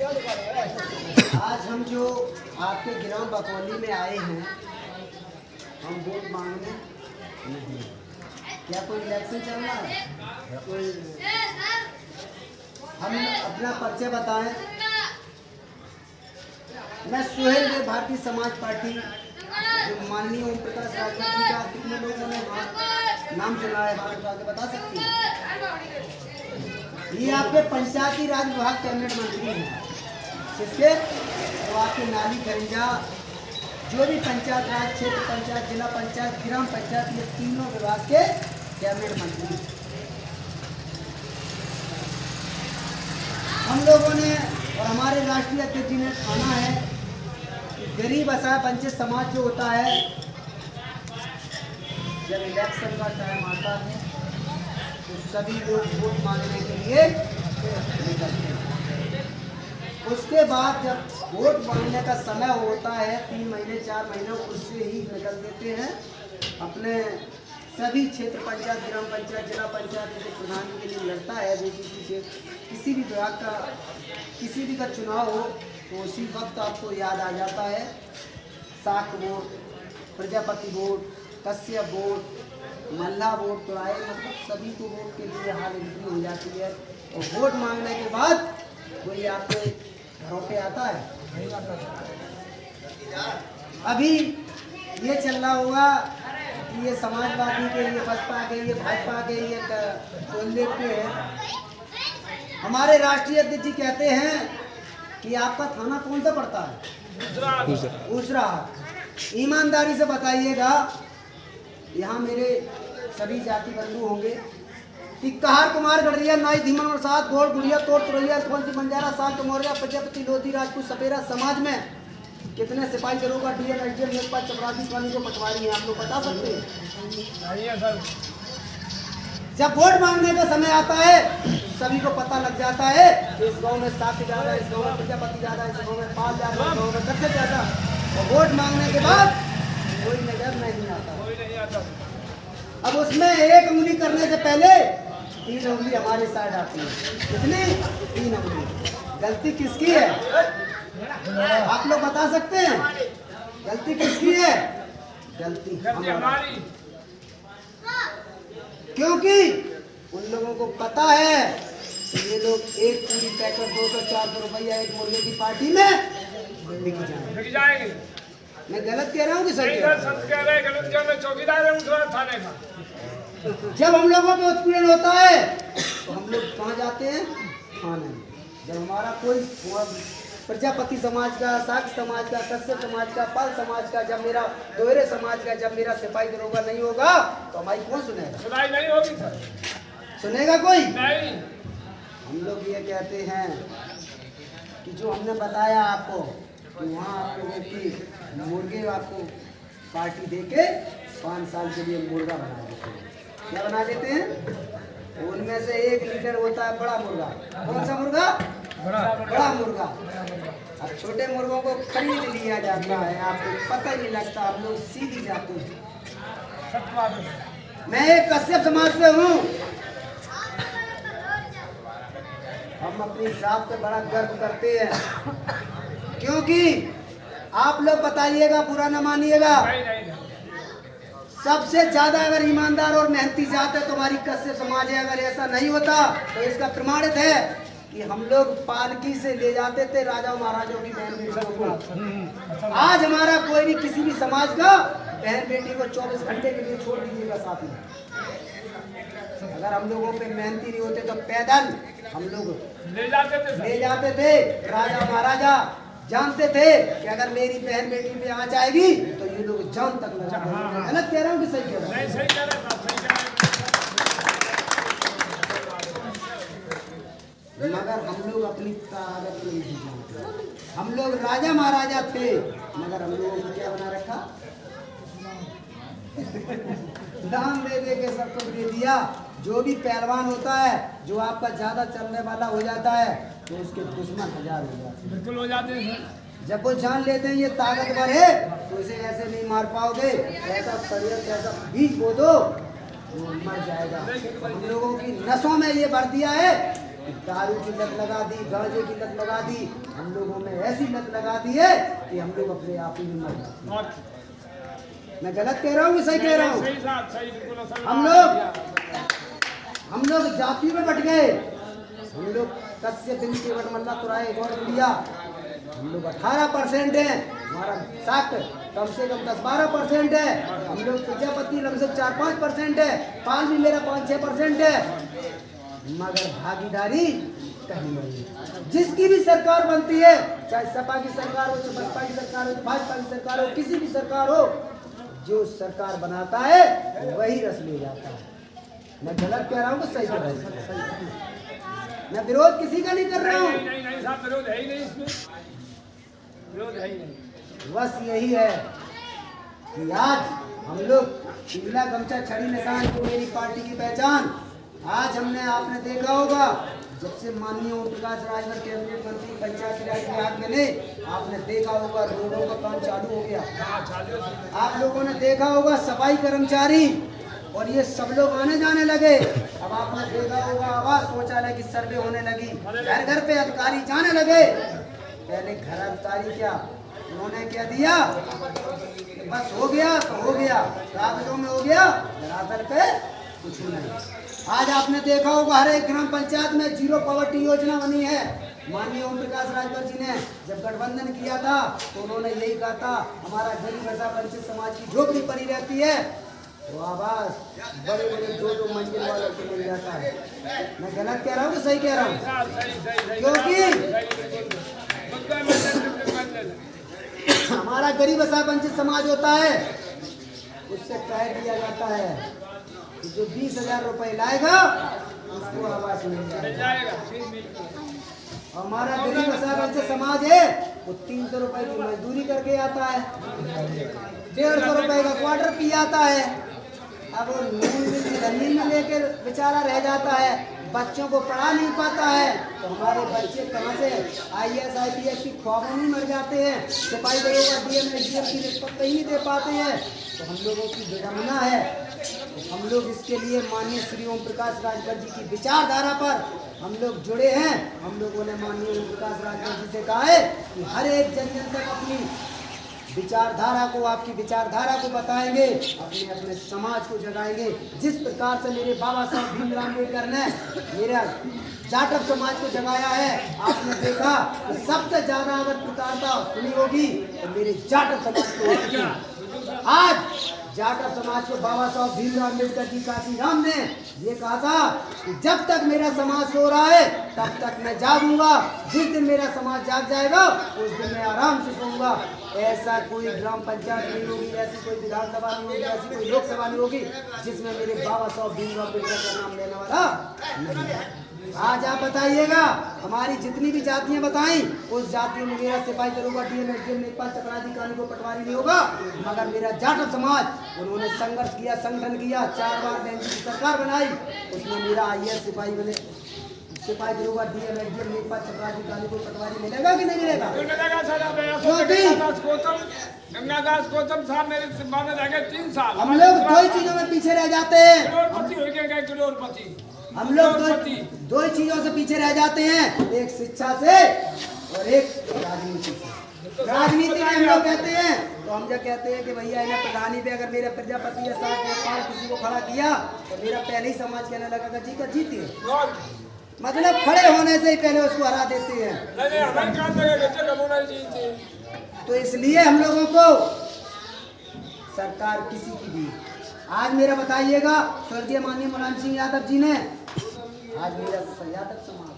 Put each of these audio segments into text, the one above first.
आज हम जो आपके ग्राम बकौली में आए हैं, हम वोट मांगने नहीं। क्या कोई इलेक्शन चल रहा है? कोई हम अपना परिचय बताएं। मैं सुहेल देव, भारतीय समाज पार्टी, जो माननीय ओम प्रकाश राजभर जी का कितने लोगों ने नाम सुना है, बात आगे बता सकती हैं? ये आपके पंचायती राज विभाग कैबिनेट मंत्री हैं। किसके? तो आपके नाली खरिंजा, जो भी पंचायत राज, क्षेत्र पंचायत, जिला पंचायत, ग्राम पंचायत, ये तीनों विभाग के कैबिनेट मंत्री। हम लोगों ने और हमारे राष्ट्रीय अध्यक्ष जी ने ठाना है कि गरीब असहाय वंचित समाज जो होता है, जब इलेक्शन का टाइम आता है तो सभी लोग वोट मांगने के लिए निकलते हैं। उसके बाद जब वोट मांगने का समय होता है, 3 महीने 4 महीने उससे ही निकल देते हैं। अपने सभी क्षेत्र पंचायत, ग्राम पंचायत, जिला पंचायत के प्रधान के लिए लड़ता है। जैसे किसी भी विभाग का किसी भी का चुनाव हो तो उसी वक्त आपको याद आ जाता है साख vote, Prajapati vote, Kashyap vote, Malla vote, तो आए, मतलब सभी को वोट के लिए हाल एंट्री हो जाती है। और वोट मांगने के बाद कोई आपके घरों पे आता है? अभी ये चल रहा होगा कि ये समाजवादी के, ये बसपा के, ये भाजपा के, ये कांग्रेस के हैं। हमारे राष्ट्रीय अध्यक्ष जी कहते हैं कि आपका थाना कौन सा पड़ता है? दूसरा। ईमानदारी से बताइएगा, यहाँ मेरे सभी जाति बंधु होंगे कि कहार, कुमार, गढ़रिया, नाई, धीमन, प्रसाद, गोड़, गुड़िया, तोड़, तुरैया, कौन सी, बंजारा, साल्ट, मौर्या, प्रजापति, लोधी, राजपूत, सपेरा समाज में कितने सिपाही दरोगा, डीएम, एसडीएम, लेखपाल, चपरासी, स्वामी को पटवारी हैं? आप लोग बता सकते हैं? जब वोट मांगने का समय आता है सभी को पता लग जाता है कि इस गांव में साथी ज्यादा है, इस गांव में प्रजापति ज्यादा है, इस गांव में पाल ज्यादा है, इस गांव में कच्चे ज्यादा। और वोट मांगने के बाद कोई नजर नहीं आता। अब उसमें एक उंगली करने से पहले 3 उंगली हमारे साइड आती है। कितनी? 3 उंगली। गलती किसकी है? आप लोग बता सकते हैं गलती किसकी है? गलती हमारी। क्योंकि उन लोगों को पता है कि ये लोग एक पूरी पैकेट 200-400 रुपया एक मुर्गे की पार्टी में बिक जाएंगे। मैं गलत कह रहा हूँ कि सही कह रहे हैं? चौकीदार है थाने का। जब हम लोगों पे उत्पीड़न होता है तो हम लोग कहाँ जाते हैं? थाने। जब हमारा कोई प्रजापति समाज का, साख समाज का, कश्यप समाज का, पाल समाज का, जब मेरा दोहरे समाज का, जब मेरा सिपाही दरोगा नहीं होगा तो हमारी कौन सुनेगा? सुनाई नहीं होगी सर। सुनेगा कोई नहीं। हम लोग ये कहते हैं कि जो हमने बताया आपको कि वहाँ आप लोगों की मुर्गे आपको पार्टी देके 5 साल के लिए मुर्गा बना देते हैं। क्या बना देते हैं? उनमें से 1 लीटर होता है बड़ा मुर्गा। कौन सा मुर्गा? बड़ा मुर्गा। अब छोटे मुर्गों को खरीद लिया जाता है, आपको पता ही नहीं लगता, आप लोग सीधी जाते हैं। मैं एक कश्यप समाज से हूँ। हम अपनी जात पे बड़ा गर्व करते हैं, क्योंकि आप लोग बताइएगा, बुरा न मानिएगा, सबसे ज्यादा अगर ईमानदार और मेहनती जात है तो हमारी कश्यप समाज है। अगर ऐसा नहीं होता तो इसका प्रमाणित है कि हम लोग पालकी से ले जाते थे राजाओं महाराजों की बहन बेटियों को। आज हमारा कोई भी किसी भी समाज का बहन बेटी को 24 घंटे के लिए छोड़ दीजिएगा साथ में। अगर हम लोगों पे मेहनती नहीं होते तो पैदल हम लोग ले जाते थे। राजा महाराजा जानते थे कि अगर मेरी बहन बेटी पे आँच आएगी तो ये लोग जान तक लगा। गलत कह रहा हूँ कि सही कह रहा हूँ? मगर हम लोग अपनी ताकत को नहीं जानते। हम लोग राजा महाराजा थे, मगर हम लोगों को क्या बना रखा? दान दे दे के सब कुछ दे दिया। जो भी पहलवान होता है, जो आपका ज्यादा चलने वाला हो जाता है, तो उसके दुश्मन 1000 हो जाते हैं। बिल्कुल हो जाते हैं। जब वो जान लेते हैं ये ताकतवर है तो इसे ऐसे नहीं मार पाओगे, ऐसा शरीर, ऐसा बीज बो दो वो मर जाएगा। हम लोगों की नसों में ये भर दिया है दारू की लत लगा दी, गांजे की लत लगा दी, हम लोगों में ऐसी लत लगा दी है कि हम लोग अपने आप ही में मर जाते। मैं गलत कह रहा हूँ, सही कह रहा हूँ? हम लोग जाति में बट गए। हम लोग कश्यप बिन केवट मल्ला तुराए गौर गुड़िया, हम लोग 18% है, हमारा साख कम से कम 10-12% है। हम लोग प्रजापति लगभग 4-5% है, पाल भी मेरा 5-6% है, मगर भागीदारी कहीं नहीं। जिसकी भी सरकार बनती है, चाहे सपा की सरकार हो, चाहे बसपा की सरकार हो, भाजपा की सरकार हो, किसी भी सरकार हो, जो सरकार बनाता है वही रस ले जाता है। मैं गलत कह रहा हूँ तो सही कह रहा हूँ। मैं विरोध किसी का नहीं कर रहा हूँ, नहीं साहब, विरोध है ही नहीं इसमें, विरोध है ही नहीं। बस यही है कि आज हम लोग पीला गमछा छड़ी निशान को मेरी पार्टी की पहचान, आज हमने आपने देखा होगा जब से माननीय ओम प्रकाश राजभर कैबिनेट मंत्री पंचायती राज विभाग में ने, आपने देखा होगा रोडों का काम चालू हो गया। आप लोगों ने देखा होगा सफाई कर्मचारी और ये सब लोग आने जाने लगे। अब आपने देखा होगा आवास शौचालय की सर्वे होने लगी, घर घर पे अधिकारी जाने लगे। पहले घर अधिकारी क्या, उन्होंने क्या दिया, बस हो गया तो हो गया, कागजों में हो गया, धरातल पे कुछ नहीं। आज आपने देखा होगा हर एक ग्राम पंचायत में जीरो पॉवर्टी योजना बनी है। माननीय ओम प्रकाश राजभर जी ने जब गठबंधन किया था तो उन्होंने यही कहा था, हमारा गरीब ऐसा वंचित समाज की झोपड़ी पड़ी रहती है तो आवास बड़े बड़े 2-2 मंजिल वालों को मिल जाता है। मैं गलत कह रहा हूँ कि सही कह रहा हूँ? क्योंकि हमारा गरीब ऐसा वंचित समाज होता है, उससे कह दिया जाता है कि जो 20,000 रुपए लाएगा उसको आवास मिल जाएगा। हमारा गरीब ऐसा वंचित समाज है, वो 300 रुपए की मजदूरी करके आता है, 150 रुपए का क्वार्टर पी आता है। अब वो जमीन में लेकर बेचारा रह जाता है, बच्चों को पढ़ा नहीं पाता है, तो हमारे बच्चे कहाँ से IAS IPS की ख्वाबों में मर जाते हैं, सिपाही दरोगा DM SDM की रिश्वत ही नहीं दे पाते हैं। तो हम लोगों की विडम्बना है। तो हम लोग इसके लिए माननीय श्री ओम प्रकाश राजभर जी की विचारधारा पर हम लोग जुड़े हैं। हम लोगों ने माननीय ओम प्रकाश राजभर जी से कहा है कि हर एक जन तक अपनी विचारधारा को, आपकी विचारधारा को बताएंगे, अपने अपने समाज को जगाएंगे। जिस प्रकार से मेरे बाबा साहब भीमराव अम्बेडकर ने मेरा जाटव समाज को जगाया है, आपने देखा तो सबसे ज्यादा अगर प्रकारता सुनी होगी तो मेरे जाटव समाज को। आज जाटव समाज को बाबा साहब भीमराव अम्बेडकर जी काशीराम ने ये कहा था कि जब तक मेरा समाज सो रहा है तब तक मैं जागूंगा, जिस दिन मेरा समाज जाग जाएगा उस दिन मैं आराम से सोऊंगा। ऐसा कोई ग्राम पंचायत नहीं होगी, ऐसी कोई विधानसभा नहीं होगी, ऐसी कोई लोकसभा नहीं होगी जिसमें मेरे बाबा साहब भीमराव अम्बेडकर का नाम लेने वाला नहीं है। आज आप बताइएगा, हमारी जितनी भी जातियां बताई उस जातियों में मेरा सिपाही दरोगा DM SDM लेखपाल चपरासी कानूनी पटवारी नहीं होगा, मगर मेरा जाटव समाज उन्होंने संघर्ष किया, संगठन किया, 4 बार बेंच की सरकार बनाई, उसमें मेरा IAS सिपाही बने, सिपाही दरोगा DM SDM लेखपाल चपरासी कानूनी पटवारी मिलेगा कि नहीं मिलेगा? गंगादास गौतम साहब मेरे माने रहेंगे 3 साल। हम लोग दो ही चीजों में पीछे रह जाते हैं, करोड़पति। हम लोग दो ही चीजों से पीछे रह जाते हैं, एक शिक्षा से और एक राजनीति से। राजनीति में हम लोग कहते हैं तो हम जब कहते हैं कि भैया इन्हें प्रधानी पे अगर मेरा प्रजापति या साथ नेपाल किसी को खड़ा किया तो मेरा पहले ही समाज कहने लगा जी का जीते, मतलब खड़े होने से ही पहले उसको हरा देते हैं। तो इसलिए हम लोगों को सरकार किसी की भी, आज मेरा बताइएगा स्वर्गीय माननीय मुलायम सिंह यादव जी ने आज मेरा यादव समाज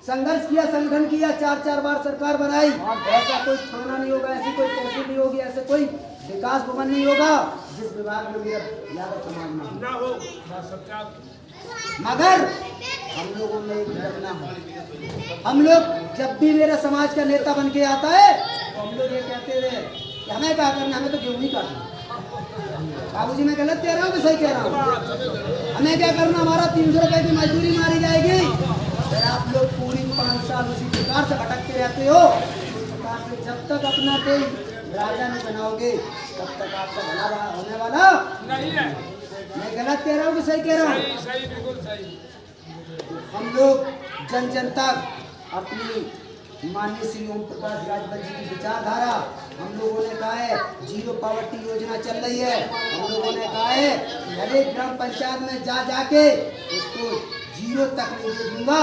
संघर्ष किया, संगठन किया, 4-4 बार सरकार बनाई। ऐसा कोई थाना नहीं होगा, ऐसी कोई तहसील नहीं होगी, ऐसे कोई विकास भवन नहीं होगा जिस विभाग में मेरा यादव समाज ना हो। मगर हम लोगों में एक घटना है, हम लोग जब भी मेरा समाज का नेता बन के आता है तो हम लोग ये कहते थे कि हमें क्या करना, हमें तो गेहूं ही काटना। बाबूजी मैं गलत कह रहा हूँ कि सही कह रहा हूँ? हमें क्या करना, हमारा 300 रुपए की मजदूरी मारी जाएगी। फिर आप लोग पूरी 5 साल उसी प्रकार से भटकते रहते हो। उस प्रकार से जब तक अपना कोई राजा नहीं बनाओगे तब तक आपका भला होने वाला नहीं है। मैं गलत कह रहा हूँ कि सही कह रहा हूँ? सही, बिल्कुल सही। हम लोग जन जन तक अपनी माननीय श्री ओम प्रकाश राजभर जी की विचारधारा, हम लोगों ने कहा है जीरो पॉवर्टी योजना चल रही है। हम लोगों ने कहा है कि हर एक ग्राम पंचायत में जाके उसको जीरो तक नहीं दे दूंगा,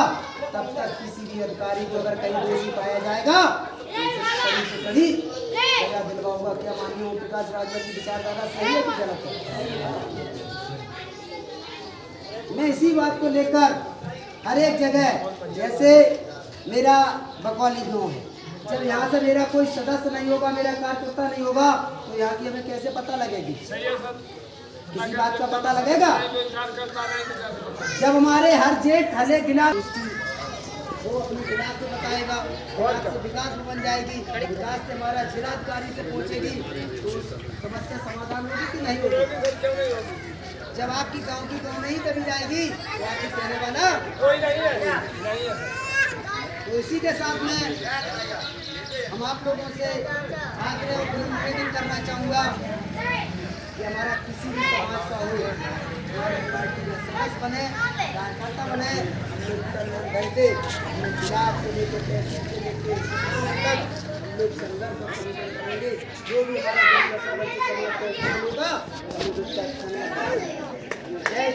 तब तक किसी भी अधिकारी को अगर कहीं दोषी पाया जाएगा तो कड़ी से कड़ी सजा दिलवाऊंगा। क्या माननीय ओम प्रकाश राजभर की विचारधारा सही है कि गलत है? मैं इसी बात को लेकर हर एक जगह, जैसे मेरा बकौली गाँव है, जब यहाँ से मेरा कोई सदस्य नहीं होगा, मेरा कार्यकर्ता नहीं होगा, तो यहाँ की हमें कैसे पता लगेगी? किसी बात का पता लगेगा जब हमारे हर जेठ हले गिला वो अपने गिलास को बताएगा, गिलास से विकास में बन जाएगी, विकास से हमारा जिलाधिकारी से पहुँचेगी, तो समस्या समाधान होगी कि नहीं होगी? जब आपकी गांव की गांव नहीं दबी जाएगी तो आपकी कहने वाला कोई नहीं है। तो इसी के साथ में हम आप लोगों से आग्रह और निवेदन करना चाहूँगा कि हमारा किसी भी समाज का हो, हमारे पार्टी में सदस्य बने, कार्यकर्ता बने, गुलाब से लेकर पैसे से लेकर हम लोग संघर्ष और संगठन करेंगे। जो भी हमारा होगा, जय